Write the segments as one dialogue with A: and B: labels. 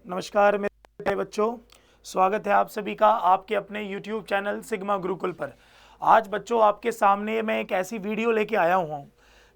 A: नमस्कार मेरे बच्चों, स्वागत है आप सभी का आपके अपने YouTube चैनल सिग्मा गुरुकुल पर। आज बच्चों आपके सामने मैं एक ऐसी वीडियो लेके आया हुआ हूँ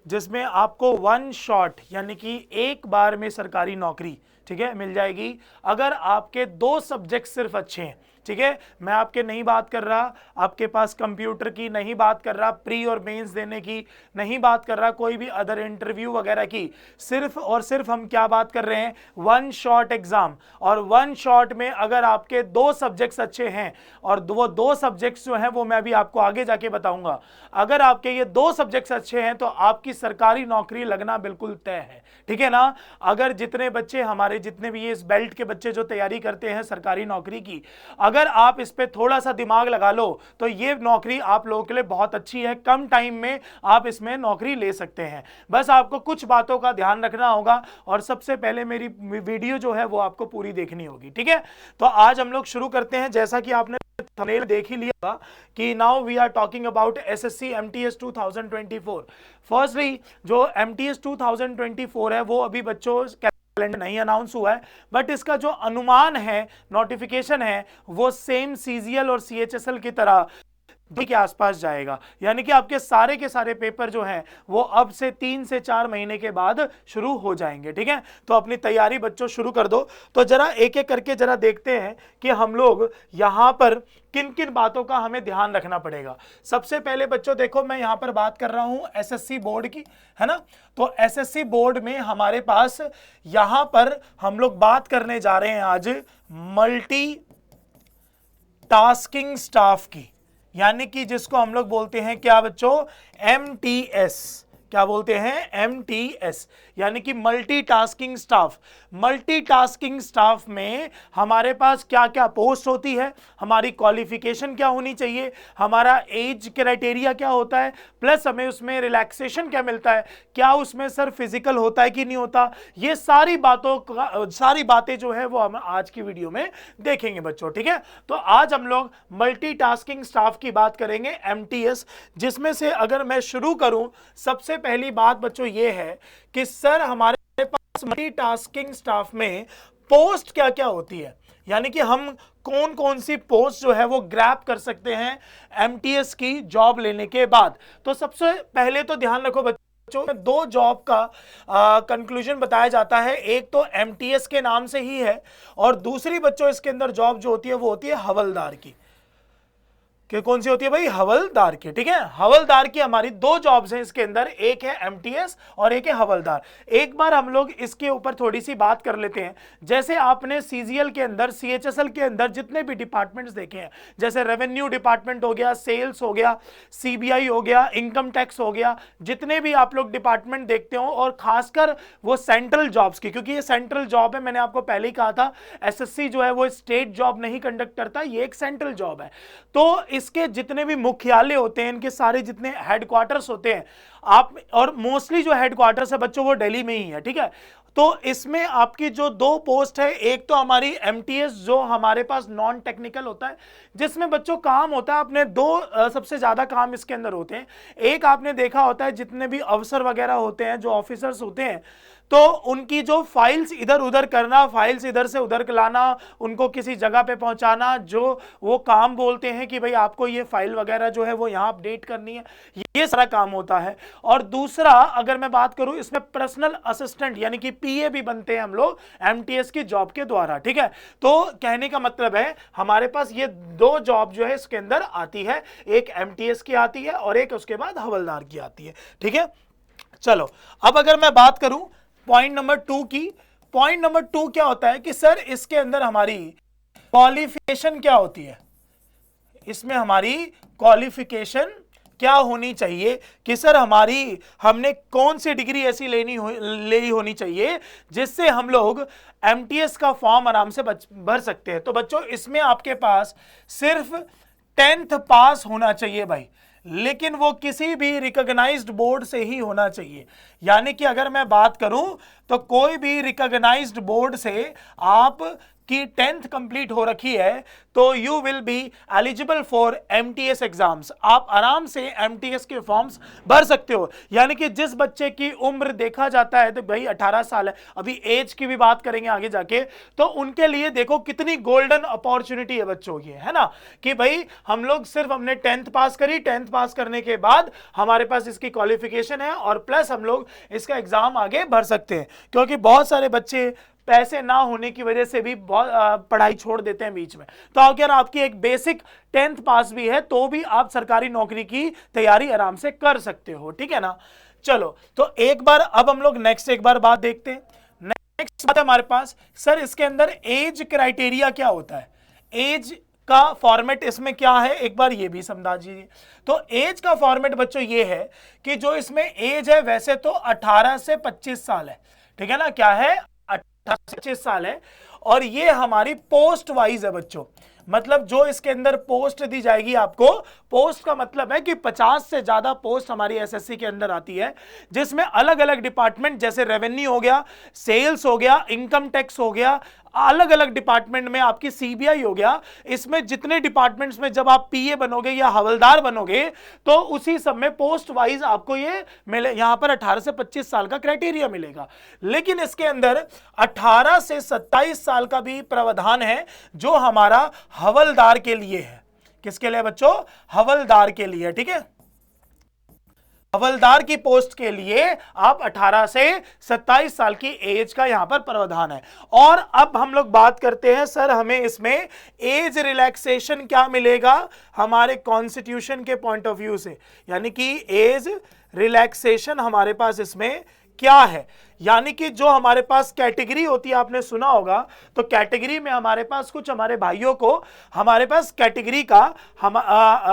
A: जिसमें आपको वन शॉट यानी कि एक बार में सरकारी नौकरी, ठीक है, मिल जाएगी अगर आपके 2 सब्जेक्ट सिर्फ अच्छे हैं। ठीक है, मैं आपके नहीं बात कर रहा आपके पास कंप्यूटर की, नहीं बात कर रहा प्री और मेंस देने की, नहीं बात कर रहा कोई भी अदर इंटरव्यू वगैरह की। सिर्फ और सिर्फ हम क्या बात कर रहे हैं, वन शॉट एग्जाम। और वन शॉट में अगर आपके 2 सब्जेक्ट्स अच्छे हैं, और वो 2 सब्जेक्ट्स जो हैं वो मैं अभी आपको आगे जाके बताऊंगा, अगर आपके ये 2 सब्जेक्ट्स अच्छे हैं तो आपकी सरकारी नौकरी लगना बिल्कुल तय है। ठीक है ना। अगर जितने बच्चे हमारे, जितने भी ये इस बेल्ट के बच्चे जो तैयारी करते हैं सरकारी नौकरी की, अगर आप इस पे थोड़ा सा दिमाग लगा लो तो ये नौकरी आप लोगों के लिए बहुत अच्छी है। कम टाइम में आप इसमें नौकरी ले सकते हैं। बस आपको कुछ बातों का ध्यान रखना होगा और सबसे पहले मेरी वीडियो जो है वो आपको पूरी देखनी होगी। ठीक है, तो आज हम लोग शुरू करते हैं। जैसा कि आपने थंबनेल देख ही लिया कि now we are talking about SSC MTS 2024। Firstly जो एमटीएस 2024 है वो अभी बच्चों कैलेंडर नहीं अनाउंस हुआ है, बट इसका जो अनुमान है, नोटिफिकेशन है, वो सेम सीजीएल और सीएचएसएल की तरह के आसपास जाएगा। यानी कि आपके सारे के सारे पेपर जो हैं वो अब से 3 से 4 महीने के बाद शुरू हो जाएंगे। ठीक है, तो अपनी तैयारी बच्चों शुरू कर दो। तो जरा एक एक करके जरा देखते हैं कि हम लोग यहां पर किन किन बातों का हमें ध्यान रखना पड़ेगा। सबसे पहले बच्चों देखो, मैं यहां पर बात कर रहा हूं एसएससी बोर्ड की, है ना। तो एसएससी बोर्ड में हमारे पास यहां पर हम लोग बात करने जा रहे हैं आज मल्टी टास्किंग स्टाफ की, यानी कि जिसको हम लोग बोलते हैं क्या बच्चों, एमटीएस। क्या बोलते हैं, एमटीएस, यानी कि मल्टीटास्किंग स्टाफ। मल्टीटास्किंग स्टाफ में हमारे पास क्या क्या पोस्ट होती है, हमारी क्वालिफिकेशन क्या होनी चाहिए, हमारा एज क्राइटेरिया क्या होता है, प्लस हमें उसमें रिलैक्सेशन क्या मिलता है, क्या उसमें सर फिजिकल होता है कि नहीं होता, ये सारी बातें जो है वो हम आज की वीडियो में देखेंगे बच्चों। ठीक है, तो आज हम लोग मल्टीटास्किंग स्टाफ की बात करेंगे, एमटीएस, जिसमें से अगर मैं शुरू करूं, सबसे पहली बात बच्चों ये है कि सर हमारे पास मल्टीटास्किंग स्टाफ में पोस्ट क्या क्या होती है, यानी कि हम कौन कौन सी पोस्ट जो है वो ग्रैब कर सकते हैं एमटीएस की जॉब लेने के बाद। तो सबसे पहले तो ध्यान रखो बच्चों, 2 जॉब का कंक्लूजन बताया जाता है। एक तो एमटीएस के नाम से ही है, और दूसरी बच्चों इसके अंदर जॉब जो होती है वो होती है हवलदार की। कि कौन सी होती है भाई, हवलदार की। ठीक है, हवलदार की हमारी 2 जॉब्स हैं इसके अंदर, एक है एमटीएस और एक है हवलदार। एक बार हम लोग इसके ऊपर थोड़ी सी बात कर लेते हैं। जैसे आपने सीजीएल के अंदर, सीएचएसएल के अंदर जितने भी डिपार्टमेंट्स देखे हैं, जैसे रेवेन्यू डिपार्टमेंट हो गया, सेल्स हो गया, सीबीआई हो गया, इनकम टैक्स हो गया, जितने भी आप लोग डिपार्टमेंट देखते हो, और खासकर वो सेंट्रल जॉब्स की, क्योंकि ये सेंट्रल जॉब है। मैंने आपको पहले ही कहा था एसएससी जो है वो स्टेट जॉब नहीं कंडक्ट करता, ये एक सेंट्रल जॉब है। तो इसके जितने भी मुख्यालय होते हैं, इनके सारे जितने हेडक्वार्टर्स होते हैं, आप, और मोस्टली जो हेडक्वार्टर्स है बच्चों वो दिल्ली में ही है। ठीक है, तो इसमें आपकी जो 2 पोस्ट है, एक तो हमारी एमटीएस जो हमारे पास नॉन टेक्निकल होता है, जिसमें बच्चों काम होता है अपने 2 सबसे ज्यादा काम इसके अंदर होते हैं। एक आपने देखा होता है जितने भी अफसर वगैरह होते हैं, जो ऑफिसर्स होते हैं, तो उनकी जो फाइल्स इधर उधर करना, फाइल्स इधर से उधर लाना, उनको किसी जगह पे पहुंचाना, जो वो काम बोलते हैं कि भाई आपको ये फाइल वगैरह जो है वो यहाँ अपडेट करनी है, ये सारा काम होता है। और दूसरा अगर मैं बात करूं, इसमें पर्सनल असिस्टेंट यानी कि पीए भी बनते हैं हम लोग एमटीएस की जॉब के द्वारा। ठीक है, तो कहने का मतलब है हमारे पास ये 2 जॉब जो है इसके अंदर आती है, एक एमटीएस की आती है और एक उसके बाद हवलदार की आती है। ठीक है, चलो अब अगर मैं बात करूं पॉइंट नंबर 2 की, पॉइंट नंबर 2 क्या होता है कि सर इसके अंदर हमारी क्वालिफिकेशन क्या होती है, इसमें हमारी क्वालिफिकेशन क्या होनी चाहिए, कि सर हमने कौन सी डिग्री ऐसी ली होनी चाहिए जिससे हम लोग एमटीएस का फॉर्म आराम से भर सकते हैं। तो बच्चों इसमें आपके पास सिर्फ 10th पास होना चाहिए भाई, लेकिन वो किसी भी रिकॉग्नाइज्ड बोर्ड से ही होना चाहिए। यानी कि अगर मैं बात करूं तो कोई भी रिकॉग्नाइज्ड बोर्ड से आप की 10th कंप्लीट हो रखी है तो you will be eligible for MTS exams. आप आराम से एमटीएस के फॉर्म्स भर सकते हो। यानी कि जिस बच्चे की उम्र देखा जाता है तो भाई 18 साल है, अभी एज की भी बात करेंगे आगे जाके, तो उनके लिए देखो कितनी गोल्डन अपॉर्चुनिटी है बच्चों की, है ना, कि भाई हम लोग सिर्फ हमने 10th पास करी, 10th पास करने के बाद हमारे पास इसकी क्वालिफिकेशन है और प्लस हम लोग इसका एग्जाम आगे भर सकते हैं। क्योंकि बहुत सारे बच्चे पैसे ना होने की वजह से भी बहुत पढ़ाई छोड़ देते हैं बीच में। तो अगर आपकी एक बेसिक 10th पास भी है तो भी आप सरकारी नौकरी की तैयारी आराम से कर सकते हो, ठीक है ना। चलो तो एक बार अब हम लोग नेक्स्ट एक बार बात देखते हैं। नेक्स्ट बात है हमारे पास, सर इसके अंदर एज क्राइटेरिया क्या होता है, एज का फॉर्मेट इसमें क्या है, एक बार ये भी समझा दीजिए। तो एज का फॉर्मेट बच्चों ये है कि जो इसमें एज है वैसे तो 18 से 25 साल है, ठीक है ना, क्या है 25 साल है, और ये हमारी पोस्ट वाइज है बच्चों। मतलब जो इसके अंदर पोस्ट दी जाएगी आपको, पोस्ट का मतलब है कि 50 से ज्यादा पोस्ट हमारी एसएससी के अंदर आती है, जिसमें अलग अलग डिपार्टमेंट जैसे रेवेन्यू हो गया, सेल्स हो गया, इनकम टैक्स हो गया, अलग अलग डिपार्टमेंट में आपकी सीबीआई हो गया। इसमें जितने डिपार्टमेंट्स में जब आप पीए बनोगे या हवलदार बनोगे तो उसी सब में पोस्ट वाइज आपको ये मिले, यहां पर 18 से 25 साल का क्राइटेरिया मिलेगा। लेकिन इसके अंदर 18 से 27 साल का भी प्रावधान है जो हमारा हवलदार के लिए है। किसके लिए बच्चों, हवलदार के लिए, ठीक है, हवलदार की पोस्ट के लिए आप 18 से 27 साल की एज का यहां पर प्रावधान है। और अब हम लोग बात करते हैं सर हमें इसमें एज रिलैक्सेशन क्या मिलेगा हमारे कॉन्स्टिट्यूशन के पॉइंट ऑफ व्यू से, यानी कि एज रिलैक्सेशन हमारे पास इसमें क्या है। यानी कि जो हमारे पास कैटेगरी होती है, आपने सुना होगा, तो कैटेगरी में हमारे पास कुछ हमारे भाइयों को हमारे पास कैटेगरी का हम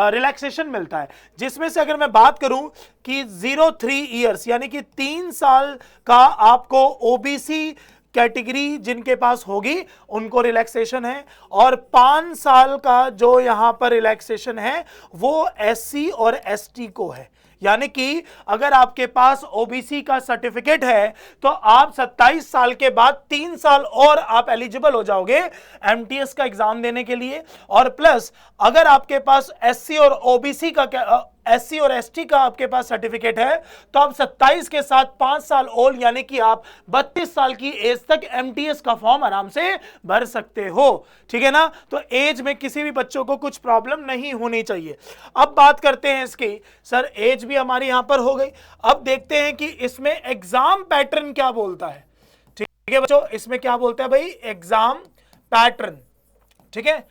A: रिलैक्सेशन मिलता है, जिसमें से अगर मैं बात करूं कि 03 इयर्स यानी कि 3 साल का आपको ओबीसी कैटेगरी जिनके पास होगी उनको रिलैक्सेशन है, और 5 साल का जो यहां पर रिलैक्सेशन है वो एससी और एसटी को है। यानी कि अगर आपके पास ओबीसी का सर्टिफिकेट है तो आप 27 साल के बाद 3 साल और आप एलिजिबल हो जाओगे एमटीएस का एग्जाम देने के लिए। और प्लस अगर आपके पास एससी और ओबीसी का एससी और एसटी का आपके पास सर्टिफिकेट है तो आप 27 के साथ 5 साल और यानी कि आप 32 साल की एज तक एमटीएस का फॉर्म आराम से भर सकते हो, ठीक है ना। तो एज में किसी भी बच्चों को कुछ प्रॉब्लम नहीं होनी चाहिए। अब बात करते हैं इसकी, सर एज भी हमारी यहां पर हो गई। अब देखते हैं कि इसमें एग्जाम पैटर्न क्या बोलता है, ठीक है बच्चों, इसमें क्या बोलता है भाई, एग्जाम पैटर्न, ठीक है।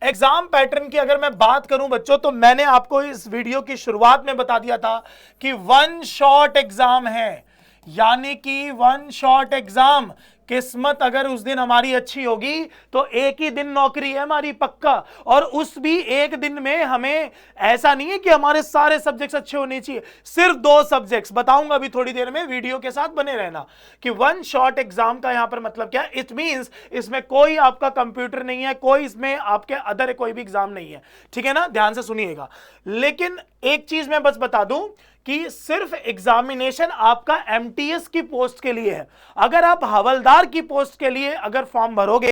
A: एग्जाम पैटर्न की अगर मैं बात करूं बच्चों तो मैंने आपको इस वीडियो की शुरुआत में बता दिया था कि 1 शॉट एग्जाम है, यानी कि 1 शॉट एग्जाम। किस्मत अगर उस दिन हमारी अच्छी होगी तो एक ही दिन नौकरी है हमारी पक्का, और उस भी एक दिन में हमें ऐसा नहीं है कि हमारे सारे सब्जेक्ट्स अच्छे होने चाहिए, सिर्फ 2 सब्जेक्ट्स बताऊंगा अभी थोड़ी देर में, वीडियो के साथ बने रहना। कि 1 शॉट एग्जाम का यहां पर मतलब क्या है, इट मींस इसमें कोई आपका कंप्यूटर नहीं है, कोई इसमें आपके अदर कोई भी एग्जाम नहीं है, ठीक है ना, ध्यान से सुनिएगा। लेकिन एक चीज मैं बस बता दूं कि सिर्फ एग्जामिनेशन आपका एमटीएस की पोस्ट के लिए है। अगर आप हवलदार की पोस्ट के लिए अगर फॉर्म भरोगे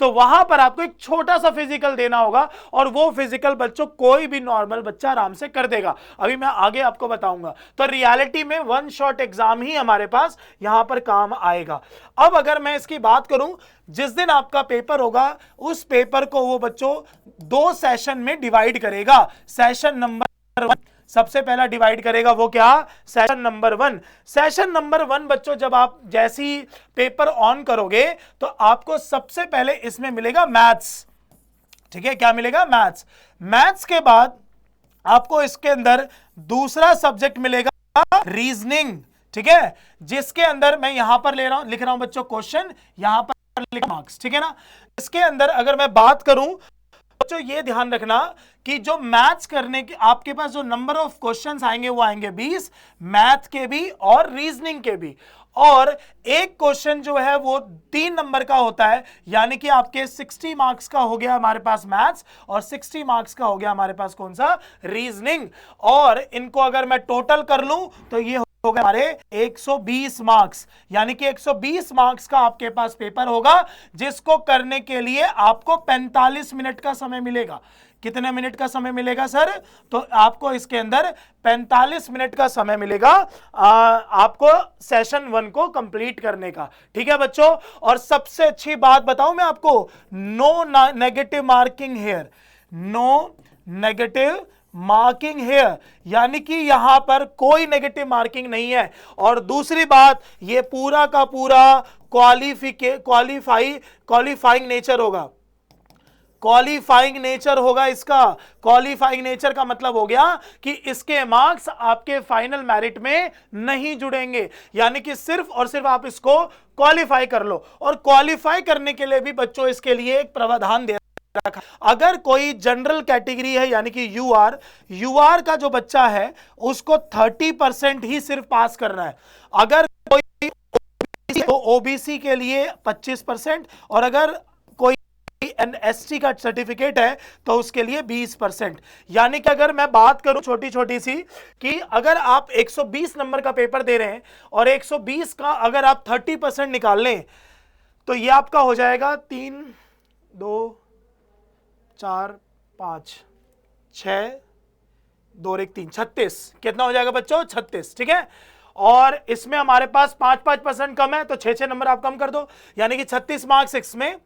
A: तो वहां पर आपको एक छोटा सा फिजिकल देना होगा, और वो फिजिकल बच्चों कोई भी नॉर्मल बच्चा आराम से कर देगा, अभी मैं आगे आपको बताऊंगा। तो रियलिटी में 1 शॉट एग्जाम ही हमारे पास यहां पर काम आएगा। अब अगर मैं इसकी बात करूं, जिस दिन आपका पेपर होगा उस पेपर को वो बच्चों 2 सेशन में डिवाइड करेगा। सेशन नंबर 1 सबसे पहला डिवाइड करेगा, वो क्या, सेशन नंबर 1। सेशन नंबर 1 बच्चों जब आप जैसी पेपर ऑन करोगे तो आपको सबसे पहले इसमें मिलेगा मैथ्स, ठीक है, क्या मिलेगा, मैथ्स। मैथ्स के बाद आपको इसके अंदर दूसरा सब्जेक्ट मिलेगा रीजनिंग, ठीक है, जिसके अंदर मैं यहां पर लिख रहा हूं बच्चों क्वेश्चन, यहां पर लिख मार्क्स, ठीक है ना। इसके अंदर अगर मैं बात करूं बच्चों ये ध्यान रखना कि जो मैथ्स करने के आपके पास जो नंबर ऑफ क्वेश्चंस आएंगे वो आएंगे 20, मैथ के भी और रीजनिंग के भी। और एक क्वेश्चन जो है वो 3 नंबर का होता है, यानी कि आपके 60 मार्क्स का हो गया हमारे पास मैथ्स, और 60 मार्क्स का हो गया हमारे पास कौन सा, रीजनिंग। और इनको अगर मैं टोटल कर लूं तो ये होगा हमारे 120 मार्क्स, यानी कि 120 मार्क्स का आपके पास पेपर होगा, जिसको करने के लिए आपको 45 मिनट का समय मिलेगा। कितने मिनट का समय मिलेगा सर? तो आपको इसके अंदर 45 मिनट का समय मिलेगा आपको सेशन 1 को कंप्लीट करने का। ठीक है बच्चों, और सबसे अच्छी बात बताऊं मैं आपको, no negative marking here, no negative marking here, यानी कि यहां पर कोई नेगेटिव मार्किंग नहीं है। और दूसरी बात, ये पूरा का पूरा क्वालिफाइंग नेचर होगा, क्वालिफाइंग नेचर होगा इसका। क्वालिफाइंग नेचर का मतलब हो गया कि इसके मार्क्स आपके फाइनल मेरिट में नहीं जुड़ेंगे, यानी कि सिर्फ और सिर्फ आप इसको क्वालिफाई कर लो। और क्वालिफाई करने के लिए भी बच्चों इसके लिए एक प्रावधान दे, अगर कोई जनरल कैटेगरी है यानी कि यूआर का जो बच्चा है उसको 30% ही सिर्फ पास करना है। अगर कोई तो ओबीसी के लिए 25%, और अगर कोई एसटी का सर्टिफिकेट है तो उसके लिए 20%। यानी कि अगर मैं बात करूं छोटी छोटी सी, कि अगर आप 120 नंबर का पेपर दे रहे हैं और 120 का अगर आप 30% निकाल लें तो ये आपका हो जाएगा 3 2 4 5 6 2 1 3 36। कितना हो जाएगा बच्चों? 36। ठीक है, और इसमें हमारे पास 5% कम है तो 6 नंबर आप कम कर दो, यानी कि 36 मार्क्स इसमें,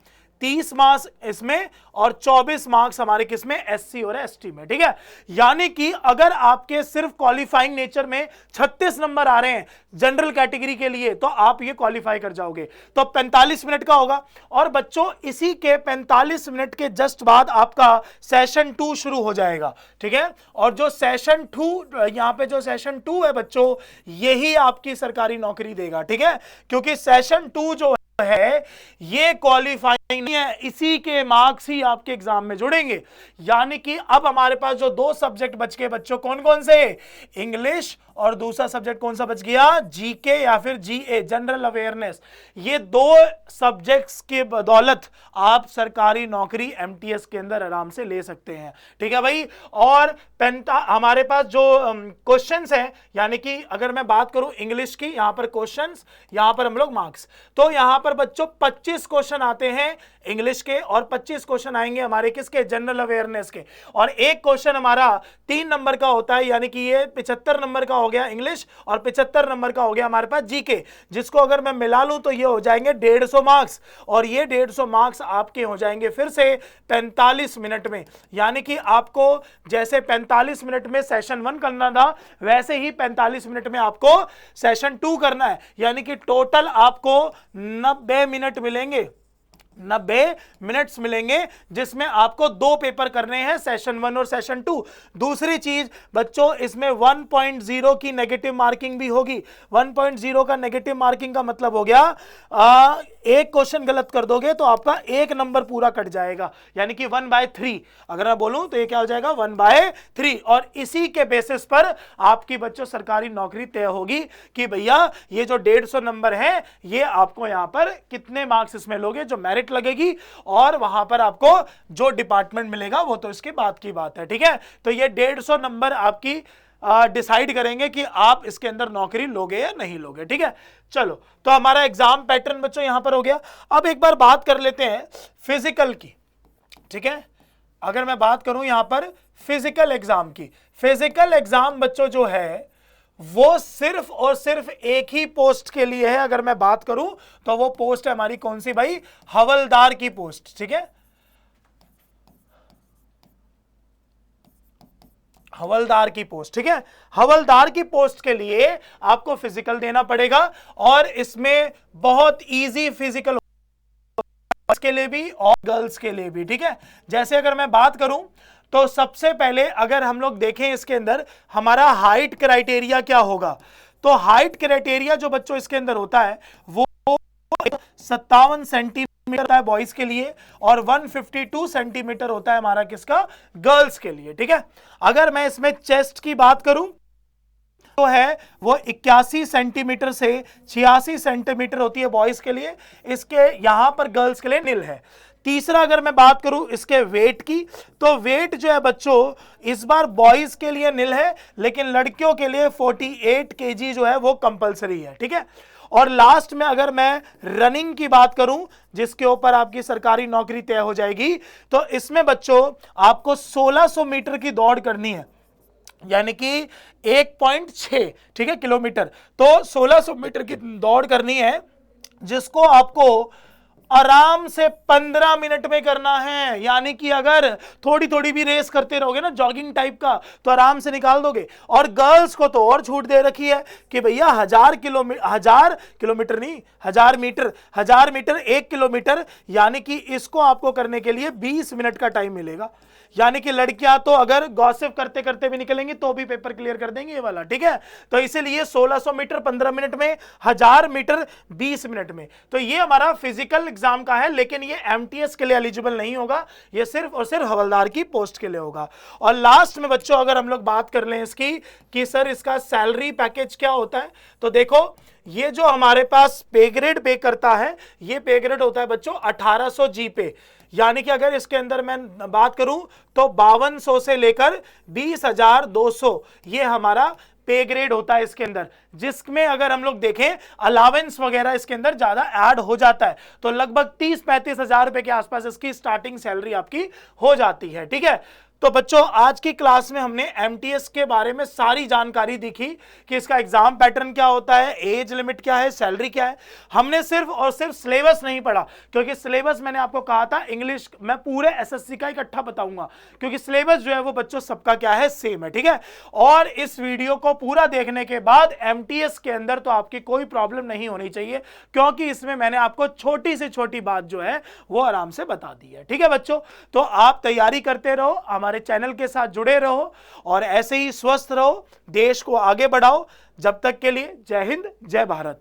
A: 30 मार्क्स इसमें, और 24 मार्क्स हमारे किसमें? एससी और एसटी में। ठीक है, यानी कि अगर आपके सिर्फ क्वालिफाइंग नेचर में 36 नंबर आ रहे हैं जनरल कैटेगरी के लिए तो आप ये क्वालिफाई कर जाओगे। तो 45 मिनट का होगा, और बच्चों इसी के 45 मिनट के जस्ट बाद आपका सेशन 2 शुरू हो जाएगा। ठीक है, और जो सेशन 2 यहां पे जो सेशन 2 है बच्चों, यही आपकी सरकारी नौकरी देगा। ठीक है, क्योंकि सेशन 2 जो है ये क्वालिफाइंग नहीं है, इसी के मार्क्स ही आपके एग्जाम में जुड़ेंगे। यानी कि अब हमारे पास जो 2 सब्जेक्ट बच गए बच्चों, कौन कौन से? इंग्लिश, और दूसरा सब्जेक्ट कौन सा बच गया? जीके या फिर जीए, जनरल अवेयरनेस। ये 2 सब्जेक्ट्स के बदौलत आप सरकारी नौकरी एमटीएस के अंदर आराम से ले सकते हैं। ठीक है भाई, और हमारे पास जो क्वेश्चंस हैं, यानी कि अगर मैं बात करूं इंग्लिश की, यहां पर क्वेश्चंस, यहां पर हम लोग मार्क्स, तो यहां पर बच्चों 25 क्वेश्चन आते हैं इंग्लिश के, और 25 क्वेश्चन आएंगे हमारे किसके? जनरल अवेयरनेस के। और एक क्वेश्चन हमारा 3 नंबर का होता है, यानी कि ये 75 नंबर का हो गया इंग्लिश, और 75 नंबर का हो गया हमारे पास जीके, जिसको अगर मैं मिला लूं तो ये हो जाएंगे 150 मार्क्स, और ये 150 मार्क्स आपके हो जाएंगे फिर से 45 मिनट में। यानी कि आपको जैसे 45 मिनट में सेशन 1 करना था, वैसे ही 45 मिनट में आपको सेशन 2 करना है। यानी कि टोटल आपको 90 मिनट मिलेंगे, 90 मिनट्स मिलेंगे, जिसमें आपको 2 पेपर करने हैं, सेशन 1 और सेशन 2। दूसरी चीज बच्चों, इसमें 1.0 की नेगेटिव मार्किंग भी होगी। 1.0 का नेगेटिव मार्किंग का मतलब हो गया एक क्वेश्चन गलत कर दोगे तो आपका 1 नंबर पूरा कट जाएगा, यानी कि 1/3। अगर मैं बोलूं तो ये क्या हो जाएगा? 1/3। और इसी के बेसिस पर आपकी बच्चों सरकारी नौकरी तय होगी कि भैया ये जो 150 नंबर है, ये आपको यहां पर कितने मार्क्स इसमें लोगे, जो मेरिट लगेगी, और वहां पर आपको जो डिपार्टमेंट मिलेगा वो तो इसके बाद की बात है। ठीक है, तो ये 150 नंबर आपकी डिसाइड करेंगे कि आप इसके अंदर नौकरी लोगे या नहीं लोगे। ठीक है, चलो, तो हमारा एग्जाम पैटर्न बच्चों यहां पर हो गया। अब एक बार बात कर लेते हैं फिजिकल की। ठीक है, अगर मैं बात करूं यहां पर फिजिकल एग्जाम की, फिजिकल एग्जाम बच्चों जो है वो सिर्फ और सिर्फ एक ही पोस्ट के लिए है। अगर मैं बात करूं तो वो पोस्ट है हमारी कौन सी भाई? हवलदार की पोस्ट। ठीक है, हवलदार की पोस्ट। ठीक है, हवलदार की पोस्ट के लिए आपको फिजिकल देना पड़ेगा, और इसमें बहुत इजी फिजिकल के लिए भी और गर्ल्स के लिए भी। ठीक है, जैसे अगर मैं बात करूं तो सबसे पहले अगर हम लोग देखें इसके अंदर हमारा हाइट क्राइटेरिया क्या होगा, तो हाइट क्राइटेरिया जो बच्चों इसके अंदर होता है वो 57 सेंटीमीटर होता है बॉयज के लिए, और 152 सेंटीमीटर होता है हमारा किसका? गर्ल्स के लिए। ठीक है, अगर मैं इसमें चेस्ट की बात करूं जो है वो 81 सेंटीमीटर से 86 सेंटीमीटर होती है बॉयज के लिए, इसके यहां पर गर्ल्स के लिए निल है। तीसरा अगर मैं बात करूं इसके वेट की, तो वेट जो है बच्चों इस बार बॉयज के लिए निल है, लेकिन लड़कियों के लिए 48 केजी जो है वो कंपलसरी है, ठीक है। और लास्ट में अगर मैं रनिंग की बात करूं, जिसके ऊपर आपकी सरकारी नौकरी तय हो जाएगी, तो इसमें बच्चों आपको 1600 मीटर की दौड़ करनी है, यानी कि 1.6, ठीक है, किलोमीटर। तो 1600 मीटर की दौड़ करनी है, जिसको आपको आराम से 15 मिनट में करना है। यानी कि अगर थोड़ी थोड़ी भी रेस करते रहोगे ना, जॉगिंग टाइप का, तो आराम से निकाल दोगे। और गर्ल्स को तो और छूट दे रखी है कि भैया 1000 किलोमीटर नहीं, 1000 मीटर 1 किलोमीटर, यानी कि इसको आपको करने के लिए 20 मिनट का टाइम मिलेगा। यानी कि लड़कियां तो अगर गॉसिप करते करते भी निकलेंगी तो भी पेपर क्लियर कर देंगे ये वाला, ठीक है। तो इसीलिए 1600 मीटर 15 मिनट में, 1000 मीटर 20 मिनट में। तो ये हमारा फिजिकल एग्जाम का है, लेकिन ये एमटीएस के लिए एलिजिबल नहीं होगा, ये सिर्फ और सिर्फ हवलदार की पोस्ट के लिए होगा। और लास्ट में बच्चों अगर हम लोग बात कर लें इसकी कि सर इसका सैलरी पैकेज क्या होता है, तो देखो ये जो हमारे पास पे ग्रेड पे करता है, ये पे ग्रेड होता है बच्चों 1800 जी पे। यानी कि अगर इसके अंदर मैं बात करूं तो 5200 से लेकर 20,200 ये हमारा पे ग्रेड होता है इसके अंदर, जिसमें अगर हम लोग देखें अलावेंस वगैरह इसके अंदर ज्यादा ऐड हो जाता है, तो लगभग 30-35 हजार रुपए के आसपास इसकी स्टार्टिंग सैलरी आपकी हो जाती है, ठीक है। तो बच्चों आज की क्लास में हमने एमटीएस के बारे में सारी जानकारी देखी कि इसका एग्जाम पैटर्न क्या होता है, एज लिमिट क्या है, सैलरी क्या है। हमने सिर्फ और सिर्फ सिलेबस नहीं पढ़ा, क्योंकि सिलेबस मैंने आपको कहा था इंग्लिश मैं पूरे एसएससी का इकट्ठा बताऊंगा, क्योंकि सिलेबस जो है वो बच्चों सबका क्या है, सेम है, ठीक है। और इस वीडियो को पूरा देखने के बाद एमटीएस के अंदर तो आपकी कोई प्रॉब्लम नहीं होनी चाहिए, क्योंकि इसमें मैंने आपको छोटी से छोटी बात जो है वो आराम से बता दी है, ठीक है बच्चों। तो आप तैयारी करते रहो, हमारे चैनल के साथ जुड़े रहो और ऐसे ही स्वस्थ रहो, देश को आगे बढ़ाओ। जब तक के लिए जय हिंद, जय भारत।